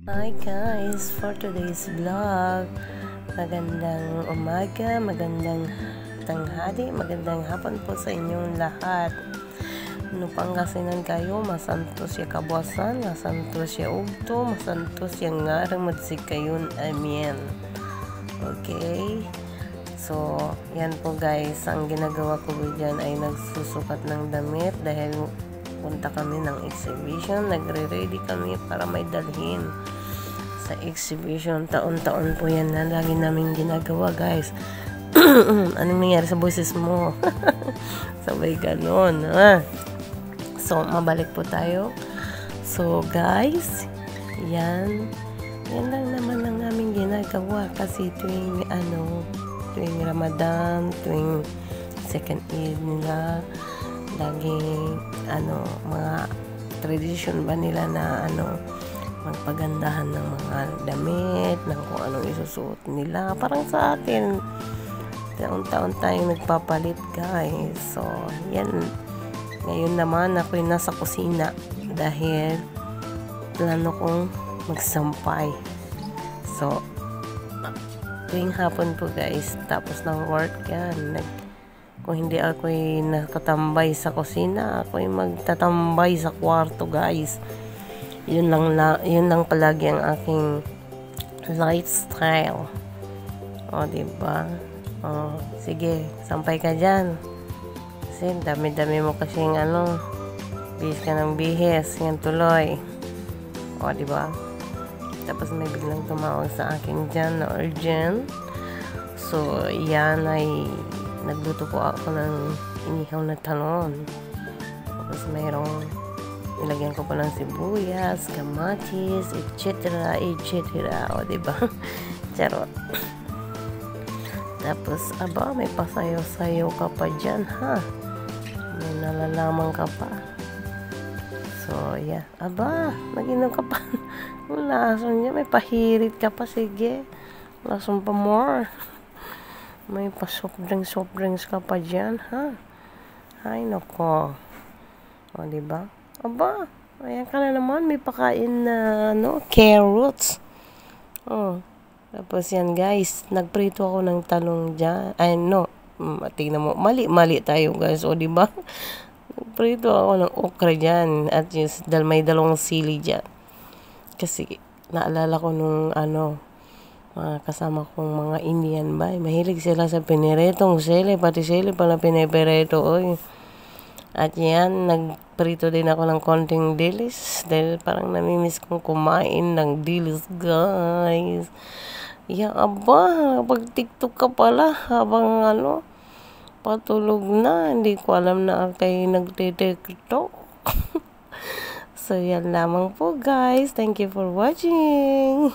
Hi guys, for today's vlog, magandang umaga, magandang tanghali, magandang hapon po sa inyong lahat. No Pangasinan kayo, masantos ya kabuasan, masantos ya ugto, masantos ya ngarang madsig kayon, amen. Okay, so yan po guys, ang ginagawa ko dyan ay nagsusukat ng damit dahil punta kami ng exhibition, nagre-ready kami para may dalhin sa exhibition. Taon-taon po yan na lagi namin ginagawa guys. Anong nangyari sa boses mo? Sabay ganon ha? So mabalik po tayo. So guys, yan lang naman ang aming ginagawa kasi tuwing Ramadan, tuwing second Eid nila, laging mga tradition ba nila na magpagandahan ng mga damit, ng kung anong isusuot nila. Parang sa atin, taon-taon tayong nagpapalit guys. So yan, ngayon naman ako'y nasa kusina dahil plano kong magsampay. So tuwing hapon po guys, tapos ng work yan, kung hindi ako'y nakatambay sa kusina, ako'y magtatambay sa kwarto guys. Yun lang palagi ang aking lifestyle. O diba? O sige, sampay ka dyan. Kasi dami-dami mo kasing bihis ka ng bihis, yan tuloy. O diba? Tapos may biglang tumawag sa akin dyan na urgent. So yan ay nagluto po ako ng inihaw na talon. Tapos mayroong nilagyan ko pa ng sibuyas, kamatis, etc. O diba? Charot. Tapos may pasayo-sayo ka pa dyan ha. May nalalaman ka pa. So yeah, naginom ka pa. Ang lason niya, may pahirit ka pa, sige. Lason pa more. May pa-soft drinks ka pa dyan, ha? Ay, nako. O, diba? Ayan ka na naman. May pakain na, carrots. O, tapos yan, guys. Nagprito ako ng talong dyan. Ay, no. Tingnan mo. Mali tayo, guys. O, diba? Nagprito ako ng okra dyan. At may dalawang sili dyan. Kasi, naalala ko nung, kasama kong mga Indian ba, mahilig sila sa piniretong sili, pati sili pala pinipireto, oy. At yan, nagprito din ako ng konting dilis dahil parang namimiss kong kumain ng dilis, guys. Yeah, pag TikTok ka pala habang patulog na, hindi ko alam na kayo nagtitiktok. So yan lamang po guys, thank you for watching.